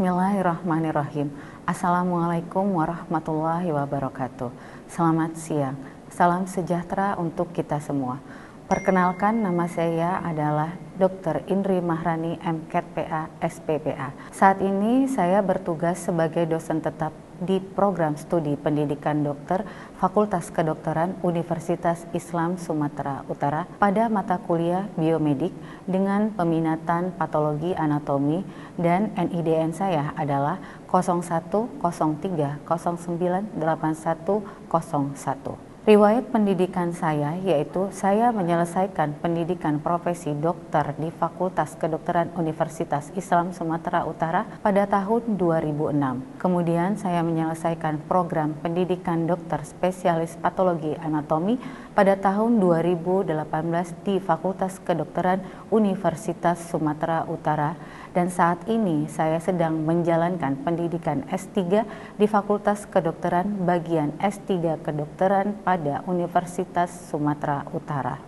Bismillahirrahmanirrahim. Assalamualaikum warahmatullahi wabarakatuh. Selamat siang. Salam sejahtera untuk kita semua. Perkenalkan, nama saya adalah Dr. Indri Mahrani, MCAT PA, SPPA. Saat ini saya bertugas sebagai dosen tetap di program studi pendidikan dokter Fakultas Kedokteran Universitas Islam Sumatera Utara pada mata kuliah biomedik dengan peminatan patologi anatomi, dan NIDN saya adalah 0103098101. Riwayat pendidikan saya yaitu saya menyelesaikan pendidikan profesi dokter di Fakultas Kedokteran Universitas Islam Sumatera Utara pada tahun 2006. Kemudian saya menyelesaikan program pendidikan dokter spesialis patologi anatomi pada tahun 2018 di Fakultas Kedokteran Universitas Sumatera Utara, dan saat ini saya sedang menjalankan pendidikan S3 di Fakultas Kedokteran bagian S3 Kedokteran pada Universitas Sumatera Utara.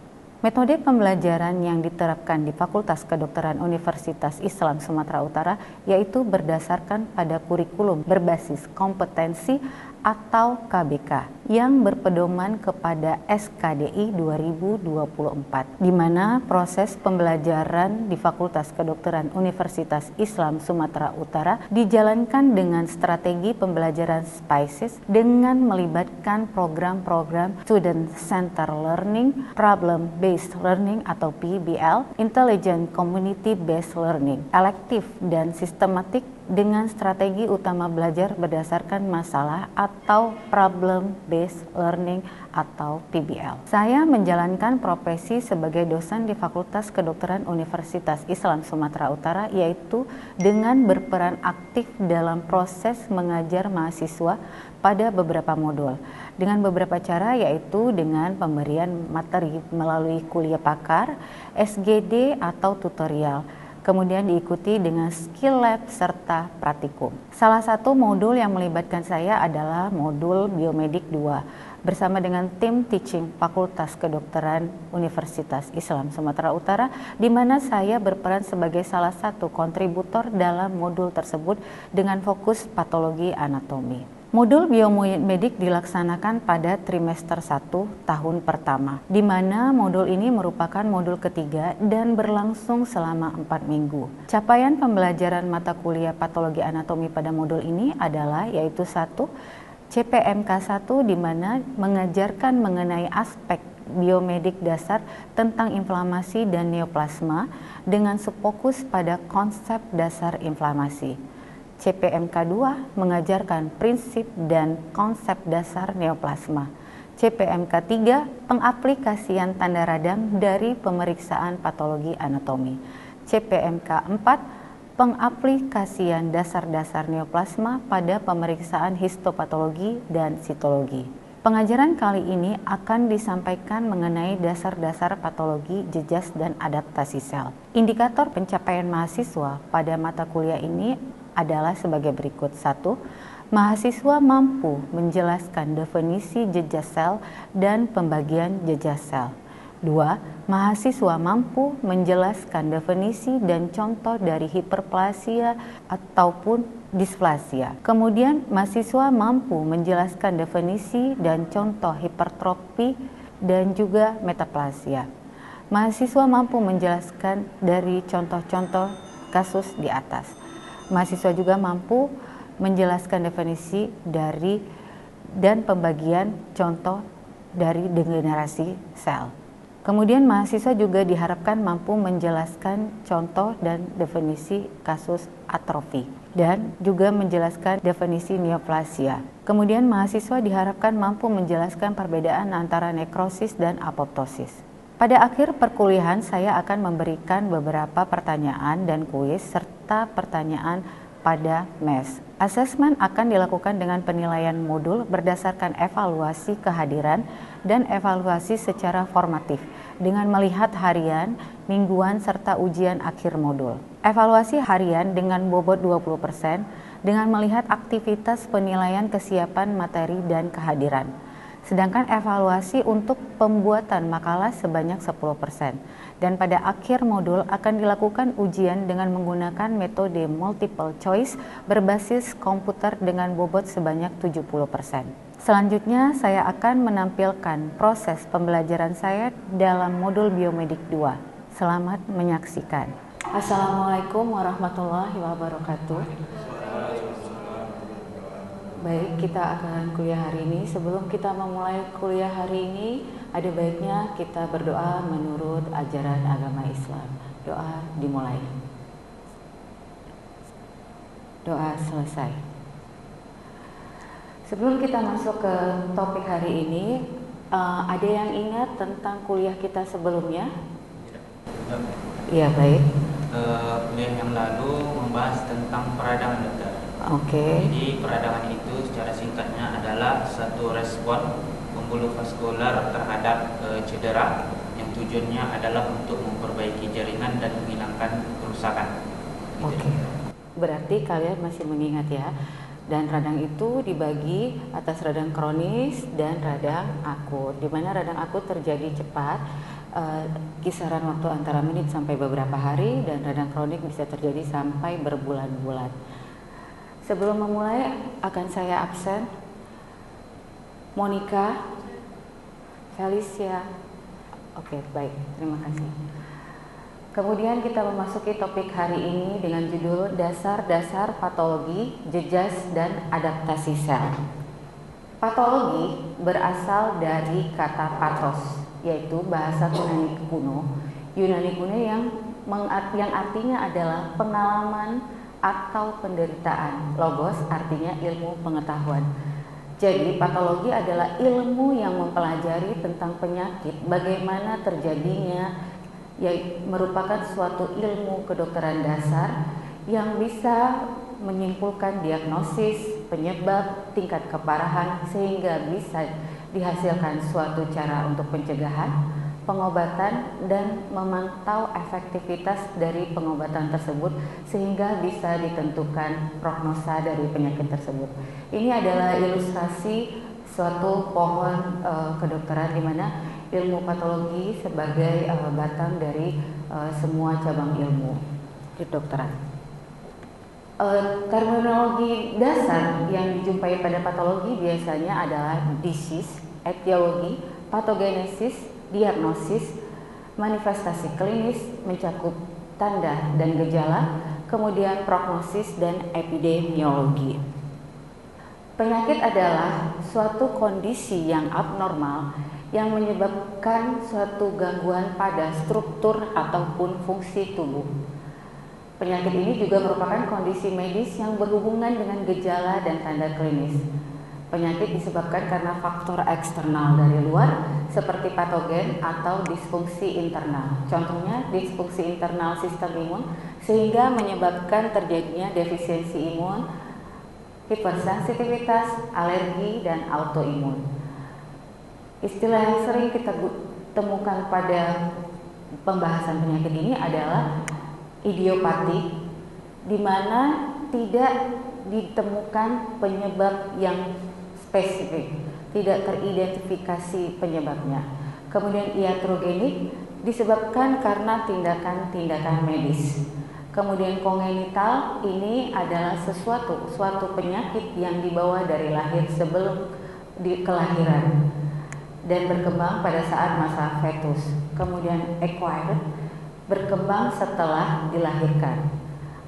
Metode pembelajaran yang diterapkan di Fakultas Kedokteran Universitas Islam Sumatera Utara yaitu berdasarkan pada kurikulum berbasis kompetensi atau KBK yang berpedoman kepada SKDI 2024, di mana proses pembelajaran di Fakultas Kedokteran Universitas Islam Sumatera Utara dijalankan dengan strategi pembelajaran SPICES dengan melibatkan program-program Student Center Learning, Problem Based Learning atau PBL, Intelligent Community Based Learning, elektif dan sistematik dengan strategi utama belajar berdasarkan masalah atau Problem Based Learning atau PBL. Saya menjalankan profesi sebagai dosen di Fakultas Kedokteran Universitas Islam Sumatera Utara yaitu dengan berperan aktif dalam proses mengajar mahasiswa pada beberapa modul dengan beberapa cara, yaitu dengan pemberian materi melalui kuliah pakar, SGD atau tutorial, kemudian diikuti dengan skill lab serta praktikum. Salah satu modul yang melibatkan saya adalah modul biomedik 2 bersama dengan tim teaching Fakultas Kedokteran Universitas Islam Sumatera Utara, di mana saya berperan sebagai salah satu kontributor dalam modul tersebut dengan fokus patologi anatomi. Modul biomedik dilaksanakan pada trimester 1 tahun pertama, di mana modul ini merupakan modul ketiga dan berlangsung selama 4 minggu. Capaian pembelajaran mata kuliah patologi anatomi pada modul ini adalah yaitu 1. CPMK 1, di mana mengajarkan mengenai aspek biomedik dasar tentang inflamasi dan neoplasma dengan fokus pada konsep dasar inflamasi. CPMK 2 mengajarkan prinsip dan konsep dasar neoplasma. CPMK 3 pengaplikasian tanda radang dari pemeriksaan patologi anatomi. CPMK 4 pengaplikasian dasar-dasar neoplasma pada pemeriksaan histopatologi dan sitologi. Pengajaran kali ini akan disampaikan mengenai dasar-dasar patologi, jejas, dan adaptasi sel. Indikator pencapaian mahasiswa pada mata kuliah ini adalah sebagai berikut. 1. Mahasiswa mampu menjelaskan definisi jejas sel dan pembagian jejas sel. 2. Mahasiswa mampu menjelaskan definisi dan contoh dari hiperplasia ataupun displasia. Kemudian mahasiswa mampu menjelaskan definisi dan contoh hipertrofi dan juga metaplasia. Mahasiswa mampu menjelaskan dari contoh-contoh kasus di atas. Mahasiswa juga mampu menjelaskan definisi dari dan pembagian contoh dari degenerasi sel. Kemudian mahasiswa juga diharapkan mampu menjelaskan contoh dan definisi kasus atrofi dan juga menjelaskan definisi neoplasia. Kemudian mahasiswa diharapkan mampu menjelaskan perbedaan antara nekrosis dan apoptosis. Pada akhir perkuliahan saya akan memberikan beberapa pertanyaan dan kuis serta pertanyaan pada MES. Asesmen akan dilakukan dengan penilaian modul berdasarkan evaluasi kehadiran dan evaluasi secara formatif dengan melihat harian, mingguan, serta ujian akhir modul. Evaluasi harian dengan bobot 20% dengan melihat aktivitas penilaian kesiapan materi dan kehadiran. Sedangkan evaluasi untuk pembuatan makalah sebanyak 10%. Dan pada akhir modul akan dilakukan ujian dengan menggunakan metode multiple choice berbasis komputer dengan bobot sebanyak 70%. Selanjutnya saya akan menampilkan proses pembelajaran saya dalam modul biomedik 2. Selamat menyaksikan. Assalamualaikum warahmatullahi wabarakatuh. Baik, kita akan kuliah hari ini. Sebelum kita memulai kuliah hari ini, ada baiknya kita berdoa menurut ajaran agama Islam. Doa dimulai. Doa selesai. Sebelum kita masuk ke topik hari ini, ada yang ingat tentang kuliah kita sebelumnya? Iya, baik. Kuliah yang lalu membahas tentang peradangan, dokter. Oke. Jadi peradangan itu secara singkatnya adalah satu respon pembuluh vaskular terhadap cedera yang tujuannya adalah untuk memperbaiki jaringan dan menghilangkan kerusakan. Oke. Berarti kalian masih mengingat ya. Dan radang itu dibagi atas radang kronis dan radang akut. Di mana radang akut terjadi cepat, kisaran waktu antara menit sampai beberapa hari, dan radang kronik bisa terjadi sampai berbulan-bulan. Sebelum memulai akan saya absen Monica, Felicia. Oke, baik, terima kasih. Kemudian kita memasuki topik hari ini dengan judul Dasar-dasar patologi, jejas, dan adaptasi sel. Patologi berasal dari kata pathos, yaitu bahasa Yunani kuno. Yunani kuno yang artinya adalah pengalaman atau penderitaan. Logos artinya ilmu pengetahuan. Jadi patologi adalah ilmu yang mempelajari tentang penyakit, bagaimana terjadinya, yang merupakan suatu ilmu kedokteran dasar yang bisa menyimpulkan diagnosis, penyebab, tingkat keparahan, sehingga bisa dihasilkan suatu cara untuk pencegahan, pengobatan, dan memantau efektivitas dari pengobatan tersebut sehingga bisa ditentukan prognosa dari penyakit tersebut. Ini adalah ilustrasi suatu pohon kedokteran di mana ilmu patologi sebagai batang dari semua cabang ilmu kedokteran. Terminologi dasar yang dijumpai pada patologi biasanya adalah disease, etiologi, pathogenesis, diagnosis, manifestasi klinis, mencakup tanda dan gejala, kemudian prognosis dan epidemiologi. Penyakit adalah suatu kondisi yang abnormal yang menyebabkan suatu gangguan pada struktur ataupun fungsi tubuh. Penyakit ini juga merupakan kondisi medis yang berhubungan dengan gejala dan tanda klinis. Penyakit disebabkan karena faktor eksternal dari luar seperti patogen atau disfungsi internal. Contohnya disfungsi internal sistem imun sehingga menyebabkan terjadinya defisiensi imun, hipersensitivitas, alergi, dan autoimun. Istilah yang sering kita temukan pada pembahasan penyakit ini adalah idiopatik, di mana tidak ditemukan penyebab yang spesifik, tidak teridentifikasi penyebabnya. Kemudian iatrogenik disebabkan karena tindakan-tindakan medis. Kemudian kongenital ini adalah suatu penyakit yang dibawa dari lahir sebelum kelahiran dan berkembang pada saat masa fetus. Kemudian acquired berkembang setelah dilahirkan.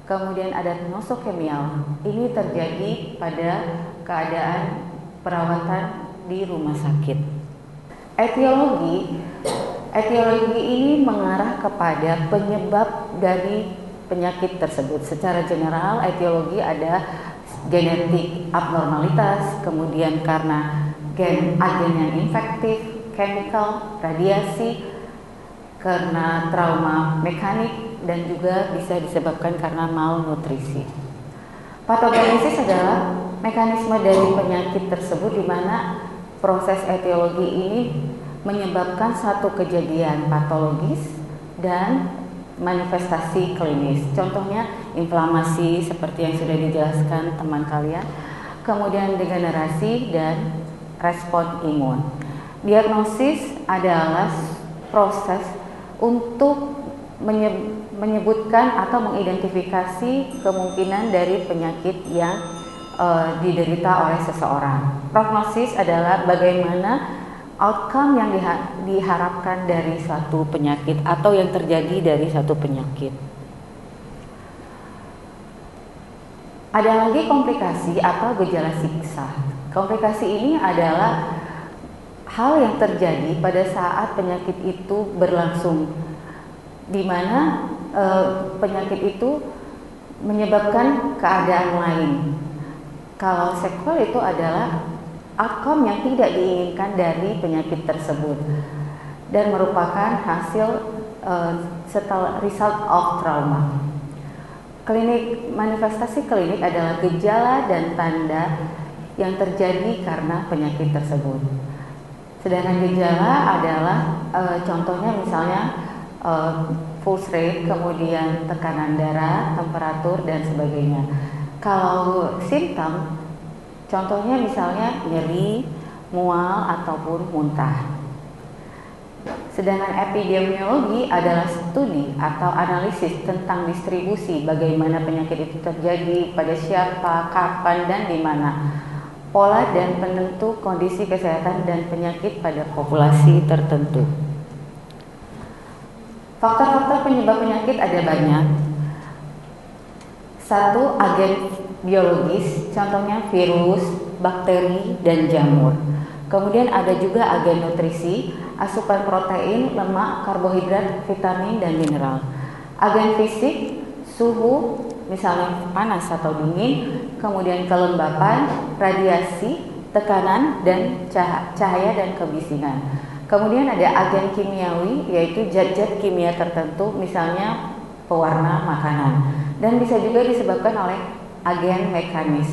Kemudian ada nosokemial, ini terjadi pada keadaan perawatan di rumah sakit. Etiologi ini mengarah kepada penyebab dari penyakit tersebut. Secara general, etiologi ada genetik abnormalitas, kemudian karena agen yang infektif, chemical, radiasi, karena trauma mekanik, dan juga bisa disebabkan karena malnutrisi. Patogenesis adalah mekanisme dari penyakit tersebut di mana proses etiologi ini menyebabkan satu kejadian patologis dan manifestasi klinis. Contohnya inflamasi seperti yang sudah dijelaskan teman kalian, kemudian degenerasi dan respon imun. Diagnosis adalah proses untuk menyebutkan atau mengidentifikasi kemungkinan dari penyakit yang diderita oleh seseorang. Prognosis adalah bagaimana outcome yang diharapkan dari suatu penyakit atau yang terjadi dari suatu penyakit. Ada lagi komplikasi atau gejala siksa. Komplikasi ini adalah hal yang terjadi pada saat penyakit itu berlangsung, di mana penyakit itu menyebabkan keadaan lain. Kalau sequel itu adalah outcome yang tidak diinginkan dari penyakit tersebut dan merupakan hasil setelah result of trauma. Manifestasi klinik adalah gejala dan tanda yang terjadi karena penyakit tersebut. Sedangkan gejala adalah contohnya misalnya pulse rate, kemudian tekanan darah, temperatur dan sebagainya. Kalau simptom, contohnya misalnya nyeri, mual ataupun muntah. Sedangkan epidemiologi adalah studi atau analisis tentang distribusi bagaimana penyakit itu terjadi, pada siapa, kapan dan di mana. Pola dan penentu kondisi kesehatan dan penyakit pada populasi tertentu. Faktor-faktor penyebab penyakit ada banyak. Satu, agen biologis, contohnya virus, bakteri, dan jamur. Kemudian ada juga agen nutrisi, asupan protein, lemak, karbohidrat, vitamin, dan mineral. Agen fisik, suhu, misalnya panas atau dingin, kemudian kelembapan, radiasi, tekanan, dan cahaya dan kebisingan. Kemudian ada agen kimiawi, yaitu zat-zat kimia tertentu, misalnya pewarna makanan. Dan bisa juga disebabkan oleh agen mekanis,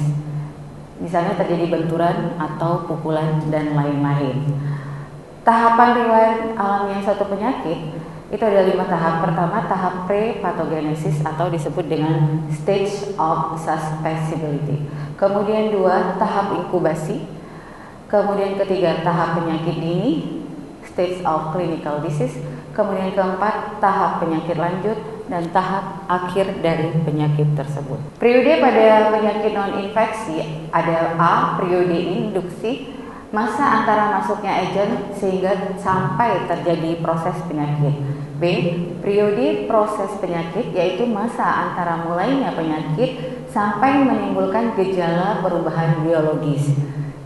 misalnya terjadi benturan atau pukulan dan lain-lain. Tahapan riwayat alamiah suatu penyakit itu ada 5 tahap. Pertama, tahap pre-pathogenesis atau disebut dengan stage of susceptibility. Kemudian 2, tahap inkubasi. Kemudian ketiga, tahap penyakit dini, stage of clinical disease. Kemudian keempat, tahap penyakit lanjut, dan tahap akhir dari penyakit tersebut. Periode pada penyakit non-infeksi ada A, periode induksi, masa antara masuknya agen sehingga sampai terjadi proses penyakit. B, periode proses penyakit, yaitu masa antara mulainya penyakit sampai menimbulkan gejala perubahan biologis.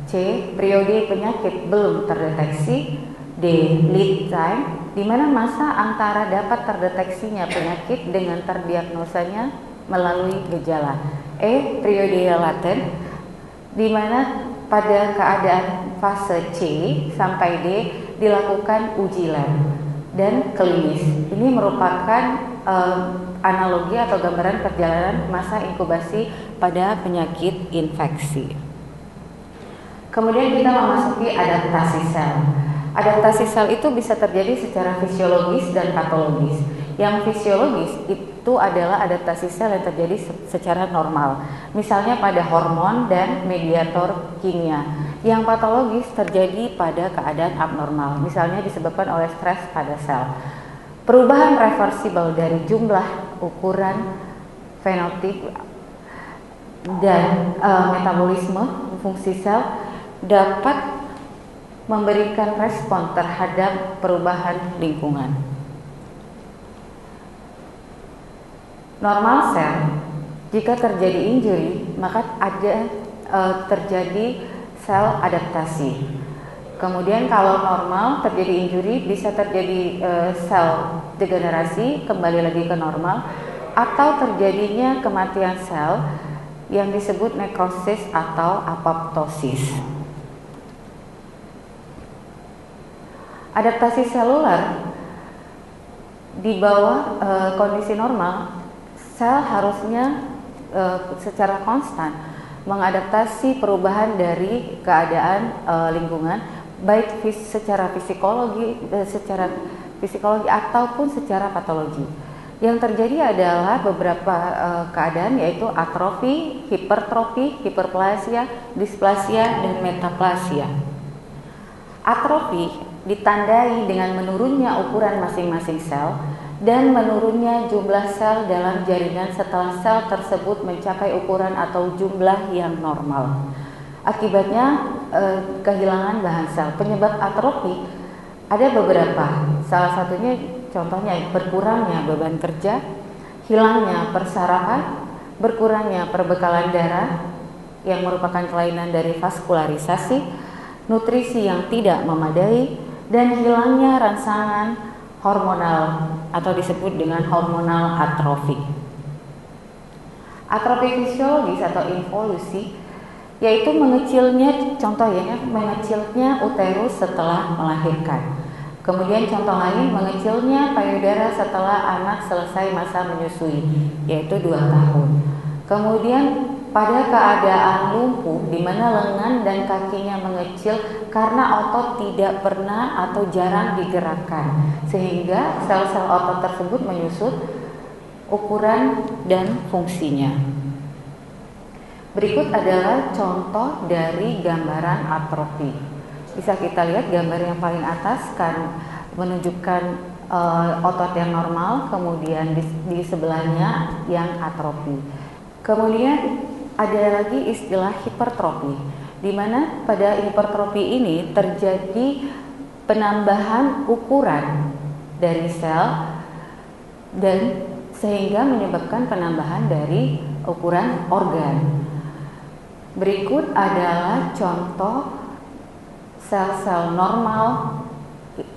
C, periode penyakit belum terdeteksi. D, lead time, di mana masa antara dapat terdeteksinya penyakit dengan terdiagnosanya melalui gejala. E, periode laten, di mana pada keadaan fase C sampai D dilakukan uji lab. Dan klinis, ini merupakan analogi atau gambaran perjalanan masa inkubasi pada penyakit infeksi. Kemudian kita memasuki adaptasi sel. Adaptasi sel itu bisa terjadi secara fisiologis dan patologis. Yang fisiologis itu adalah adaptasi sel yang terjadi secara normal, misalnya pada hormon dan mediator kimia. Yang patologis terjadi pada keadaan abnormal, misalnya disebabkan oleh stres pada sel. Perubahan reversibel dari jumlah, ukuran, fenotip, dan metabolisme fungsi sel dapat memberikan respon terhadap perubahan lingkungan. Normal sel, jika terjadi injury, maka ada terjadi sel adaptasi. Kemudian kalau normal terjadi injury, bisa terjadi sel degenerasi, kembali lagi ke normal, atau terjadinya kematian sel yang disebut nekrosis atau apoptosis. Adaptasi seluler di bawah kondisi normal, sel harusnya secara konstan mengadaptasi perubahan dari keadaan lingkungan, baik secara psikologi ataupun secara patologi. Yang terjadi adalah beberapa keadaan, yaitu atrofi, hipertrofi, hiperplasia, displasia, dan metaplasia. Atrofi ditandai dengan menurunnya ukuran masing-masing sel dan menurunnya jumlah sel dalam jaringan setelah sel tersebut mencapai ukuran atau jumlah yang normal. Akibatnya kehilangan bahan sel. Penyebab atrofi ada beberapa. Salah satunya contohnya berkurangnya beban kerja, hilangnya persarapan, berkurangnya perbekalan darah yang merupakan kelainan dari vaskularisasi, nutrisi yang tidak memadai, dan hilangnya rangsangan hormonal atau disebut dengan hormonal atrofi. Atrofi fisiologis atau involusi yaitu mengecilnya, contoh ya, mengecilnya uterus setelah melahirkan. Kemudian contoh lain, mengecilnya payudara setelah anak selesai masa menyusui, yaitu 2 tahun. Kemudian pada keadaan lumpuh di mana lengan dan kakinya mengecil karena otot tidak pernah atau jarang digerakkan, sehingga sel-sel otot tersebut menyusut ukuran dan fungsinya. Berikut adalah contoh dari gambaran atrofi. Bisa kita lihat gambar yang paling atas kan menunjukkan otot yang normal, kemudian di sebelahnya yang atrofi. Kemudian ada lagi istilah hipertrofi, di mana pada hipertrofi ini terjadi penambahan ukuran dari sel dan sehingga menyebabkan penambahan dari ukuran organ. Berikut adalah contoh sel-sel normal,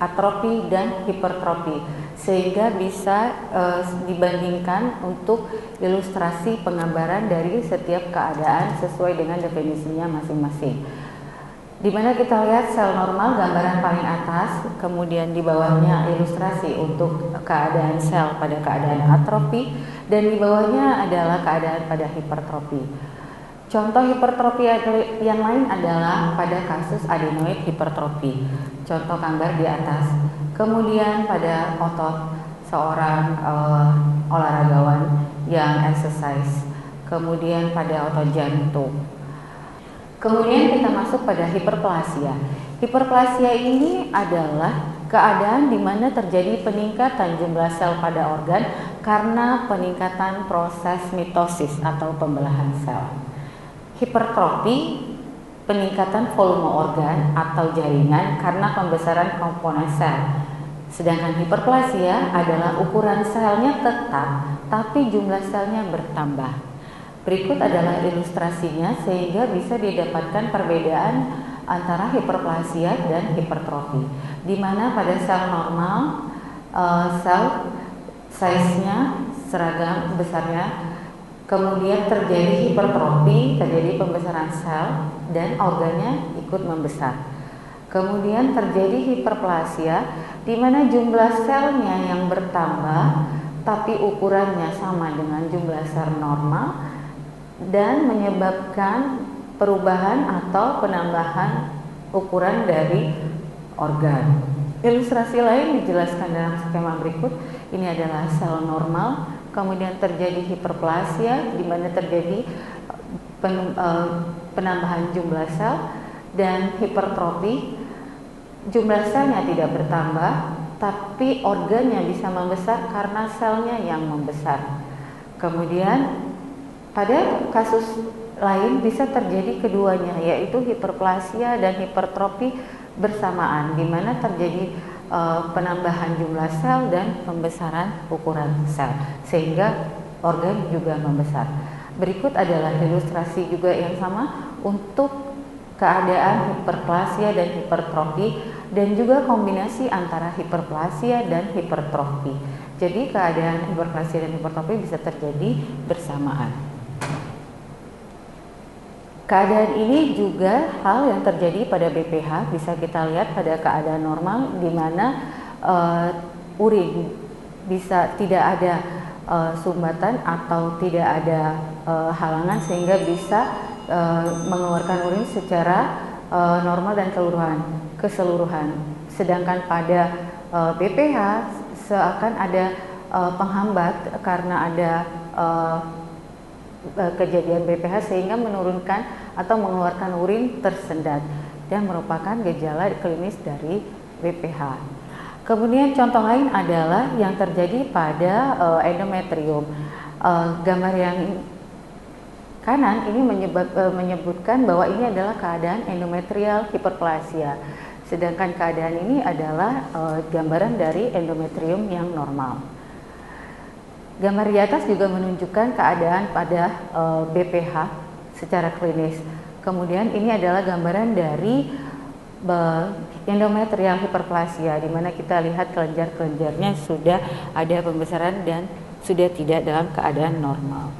atrofi dan hipertrofi, sehingga bisa dibandingkan untuk ilustrasi penggambaran dari setiap keadaan sesuai dengan definisinya masing-masing. Di mana kita lihat sel normal gambaran paling atas, kemudian di bawahnya ilustrasi untuk keadaan sel pada keadaan atrofi, dan di bawahnya adalah keadaan pada hipertrofi. Contoh hipertrofi yang lain adalah pada kasus adenoid hipertrofi, contoh gambar di atas. Kemudian pada otot seorang olahragawan yang exercise, kemudian pada otot jantung. Kemudian kita masuk pada hiperplasia. Hiperplasia ini adalah keadaan di mana terjadi peningkatan jumlah sel pada organ karena peningkatan proses mitosis atau pembelahan sel. Hipertrofi, peningkatan volume organ atau jaringan karena pembesaran komponen sel. Sedangkan hiperplasia adalah ukuran selnya tetap, tapi jumlah selnya bertambah. Berikut adalah ilustrasinya sehingga bisa didapatkan perbedaan antara hiperplasia dan hipertrofi. Di mana pada sel normal, sel size-nya seragam besarnya. Kemudian terjadi hipertrofi, terjadi pembesaran sel dan organnya ikut membesar. Kemudian terjadi hiperplasia di mana jumlah selnya yang bertambah tapi ukurannya sama dengan jumlah sel normal dan menyebabkan perubahan atau penambahan ukuran dari organ. Ilustrasi lain dijelaskan dalam skema berikut. Ini adalah sel normal. Kemudian terjadi hiperplasia di mana terjadi penambahan jumlah sel, dan hipertrofi, jumlah selnya tidak bertambah tapi organnya bisa membesar karena selnya yang membesar. Kemudian pada kasus lain bisa terjadi keduanya, yaitu hiperplasia dan hipertrofi bersamaan, di mana terjadi penambahan jumlah sel dan pembesaran ukuran sel sehingga organ juga membesar. Berikut adalah ilustrasi juga yang sama untuk keadaan hiperplasia dan hipertrofi dan juga kombinasi antara hiperplasia dan hipertrofi. Jadi keadaan hiperplasia dan hipertrofi bisa terjadi bersamaan. Keadaan ini juga hal yang terjadi pada BPH, bisa kita lihat pada keadaan normal di mana urin bisa tidak ada sumbatan atau tidak ada halangan sehingga bisa mengeluarkan urin secara normal dan keseluruhan. Sedangkan pada BPH seakan ada penghambat karena ada kejadian BPH sehingga menurunkan atau mengeluarkan urin tersendat. dan merupakan gejala klinis dari BPH. Kemudian contoh lain adalah yang terjadi pada endometrium. Gambar yang kanan ini menyebutkan bahwa ini adalah keadaan endometrial hiperplasia. Sedangkan keadaan ini adalah gambaran dari endometrium yang normal. Gambar di atas juga menunjukkan keadaan pada BPH secara klinis. Kemudian ini adalah gambaran dari endometrial hiperplasia, di mana kita lihat kelenjar-kelenjarnya sudah ada pembesaran dan sudah tidak dalam keadaan normal.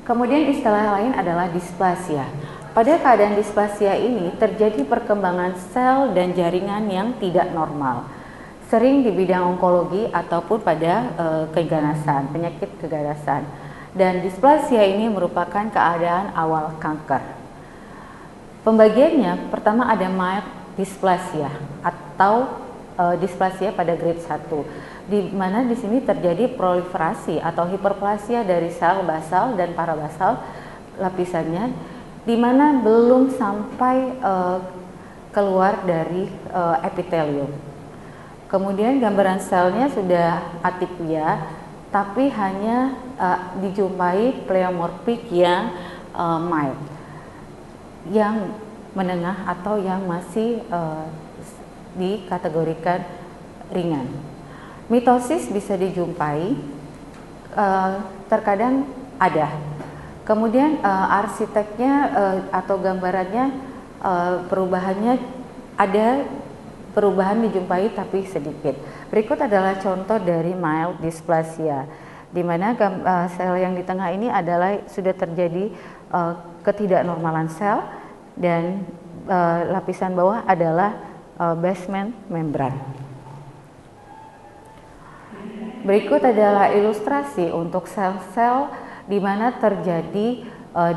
Kemudian istilah lain adalah displasia. Pada keadaan displasia ini terjadi perkembangan sel dan jaringan yang tidak normal, sering di bidang onkologi ataupun pada keganasan, penyakit keganasan. Dan displasia ini merupakan keadaan awal kanker. Pembagiannya pertama ada mild displasia atau displasia pada grade 1. Di mana di sini terjadi proliferasi atau hiperplasia dari sel basal dan parabasal lapisannya, di mana belum sampai keluar dari epitelium. Kemudian gambaran selnya sudah atipia, tapi hanya dijumpai pleomorphik yang mild, yang menengah atau yang masih dikategorikan ringan. Mitosis bisa dijumpai, terkadang ada. Kemudian arsiteknya atau gambarannya perubahannya ada, perubahan dijumpai tapi sedikit. Berikut adalah contoh dari mild dysplasia, di mana sel yang di tengah ini adalah sudah terjadi ketidaknormalan sel dan lapisan bawah adalah basement membran. Berikut adalah ilustrasi untuk sel-sel di mana terjadi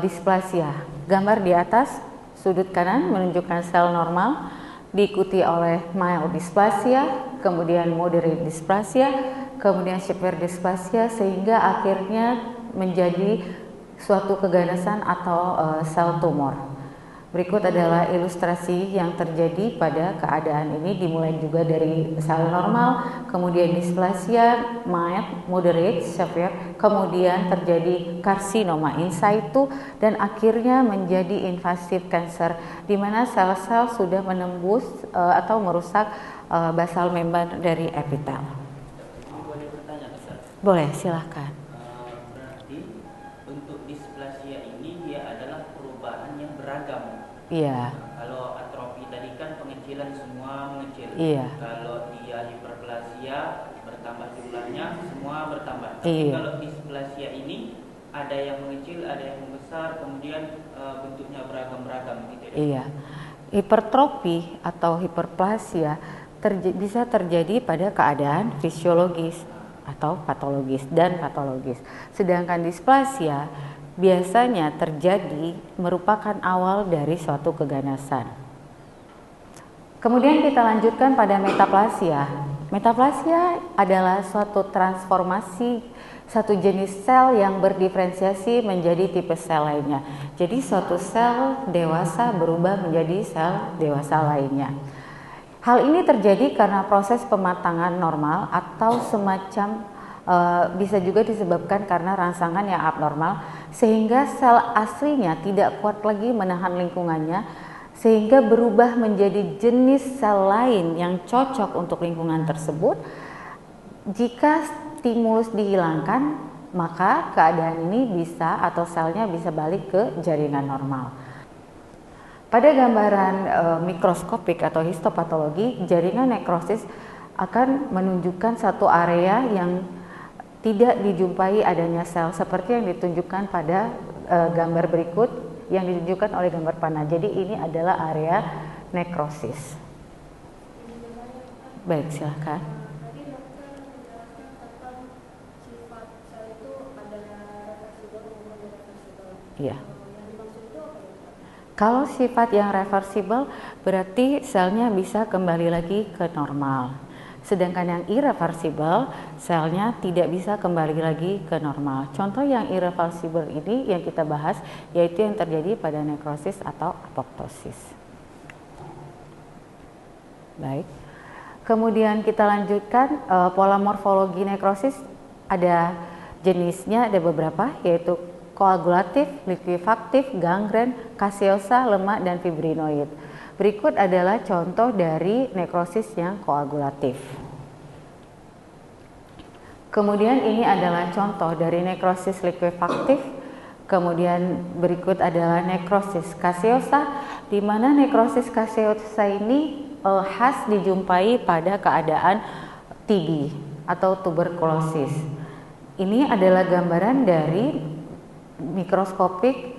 displasia. Gambar di atas sudut kanan menunjukkan sel normal, diikuti oleh mild dysplasia, kemudian moderate dysplasia, kemudian severe dysplasia, sehingga akhirnya menjadi suatu keganasan atau sel tumor. Berikut adalah ilustrasi yang terjadi pada keadaan ini, dimulai juga dari sel normal, kemudian displasia, mild, moderate, severe, kemudian terjadi karsinoma in situ, dan akhirnya menjadi invasive cancer, di mana sel-sel sudah menembus atau merusak basal membran dari epitel. Boleh bertanya, Ustaz? Boleh, silahkan. Berarti untuk displasia ini dia adalah perubahan yang beragam. Iya. Kalau atrofi tadi kan pengecilan semua mengecil. Iya. Kalau dia hiperplasia bertambah jumlahnya semua bertambah. Iya. Kalau displasia ini ada yang mengecil, ada yang membesar, kemudian bentuknya beragam-beragam gitu ya. Iya. Hipertrofi atau hiperplasia bisa terjadi pada keadaan fisiologis atau patologis dan patologis. Sedangkan displasia biasanya terjadi merupakan awal dari suatu keganasan. Kemudian kita lanjutkan pada metaplasia. Metaplasia adalah suatu transformasi satu jenis sel yang berdiferensiasi menjadi tipe sel lainnya. Jadi suatu sel dewasa berubah menjadi sel dewasa lainnya. Hal ini terjadi karena proses pematangan normal atau semacam bisa juga disebabkan karena rangsangan yang abnormal, sehingga sel aslinya tidak kuat lagi menahan lingkungannya, sehingga berubah menjadi jenis sel lain yang cocok untuk lingkungan tersebut. Jika stimulus dihilangkan, maka keadaan ini bisa atau selnya bisa balik ke jaringan normal. Pada gambaran mikroskopik atau histopatologi, jaringan nekrosis akan menunjukkan satu area yang tidak dijumpai adanya sel, seperti yang ditunjukkan pada gambar berikut yang ditunjukkan oleh gambar panah. Jadi ini adalah area nekrosis. Baik, silahkan. Iya. Kalau sifat yang reversibel berarti selnya bisa kembali lagi ke normal. Sedangkan yang irreversible, selnya tidak bisa kembali lagi ke normal. Contoh yang irreversible ini yang kita bahas yaitu yang terjadi pada nekrosis atau apoptosis. Baik. Kemudian kita lanjutkan pola morfologi nekrosis, ada jenisnya, ada beberapa, yaitu koagulatif, likuifaktif, gangren, kaseosa, lemak, dan fibrinoid. Berikut adalah contoh dari nekrosis yang koagulatif. Kemudian ini adalah contoh dari nekrosis likuifaktif. Kemudian berikut adalah nekrosis kaseosa, di mana nekrosis kaseosa ini khas dijumpai pada keadaan TB atau tuberkulosis. Ini adalah gambaran dari mikroskopik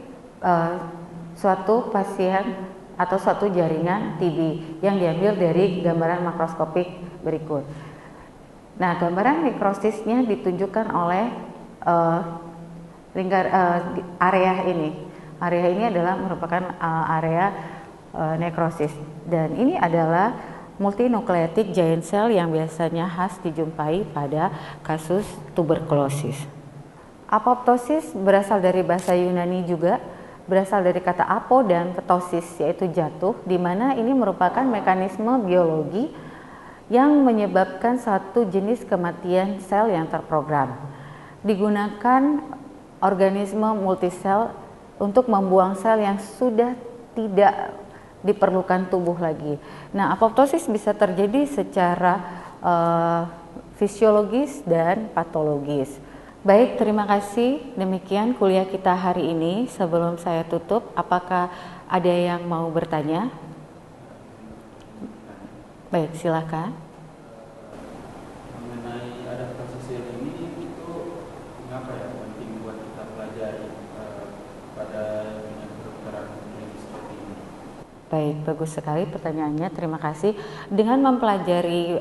suatu pasien atau suatu jaringan TB yang diambil dari gambaran makroskopik berikut. Nah, gambaran nekrosisnya ditunjukkan oleh area ini. Area ini adalah merupakan area nekrosis, dan ini adalah multinukleotik giant cell yang biasanya khas dijumpai pada kasus tuberkulosis. Apoptosis berasal dari bahasa Yunani juga, berasal dari kata apo dan ptosis, yaitu jatuh, di mana ini merupakan mekanisme biologi yang menyebabkan satu jenis kematian sel yang terprogram. Digunakan organisme multisel untuk membuang sel yang sudah tidak diperlukan tubuh lagi. Nah, apoptosis bisa terjadi secara fisiologis dan patologis. Baik, terima kasih. Demikian kuliah kita hari ini. Sebelum saya tutup, apakah ada yang mau bertanya? Baik, silakan. Mengenai adaptasi sel ini, itu mengapa ya penting buat kita pelajari pada dunia kedokteran klinis seperti ini? Baik, bagus sekali pertanyaannya. Terima kasih. Dengan mempelajari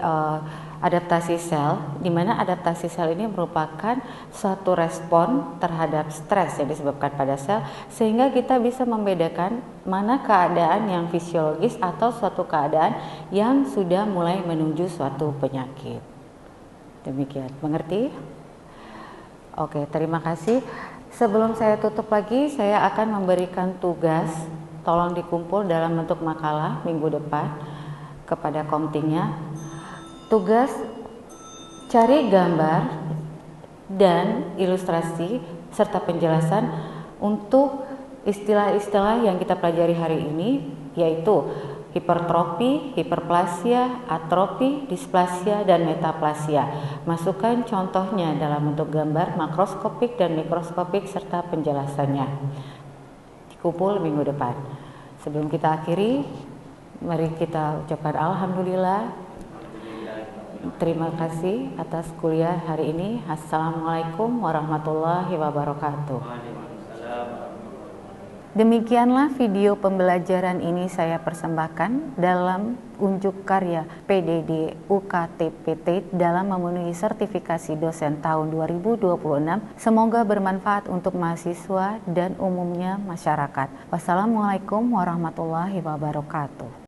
adaptasi sel, di mana adaptasi sel ini merupakan suatu respon terhadap stres yang disebabkan pada sel, sehingga kita bisa membedakan mana keadaan yang fisiologis atau suatu keadaan yang sudah mulai menuju suatu penyakit. Demikian, mengerti? Oke, terima kasih. Sebelum saya tutup lagi, saya akan memberikan tugas, tolong dikumpul dalam bentuk makalah minggu depan kepada komtingnya. Tugas cari gambar dan ilustrasi serta penjelasan untuk istilah-istilah yang kita pelajari hari ini, yaitu hipertrofi, hiperplasia, atrofi, displasia, dan metaplasia. Masukkan contohnya dalam bentuk gambar makroskopik dan mikroskopik serta penjelasannya. Dikumpul minggu depan. Sebelum kita akhiri, mari kita ucapkan alhamdulillah. Terima kasih atas kuliah hari ini. Assalamualaikum warahmatullahi wabarakatuh. Demikianlah video pembelajaran ini saya persembahkan dalam unjuk karya PDD UKTPT dalam memenuhi sertifikasi dosen tahun 2026. Semoga bermanfaat untuk mahasiswa dan umumnya masyarakat. Wassalamualaikum warahmatullahi wabarakatuh.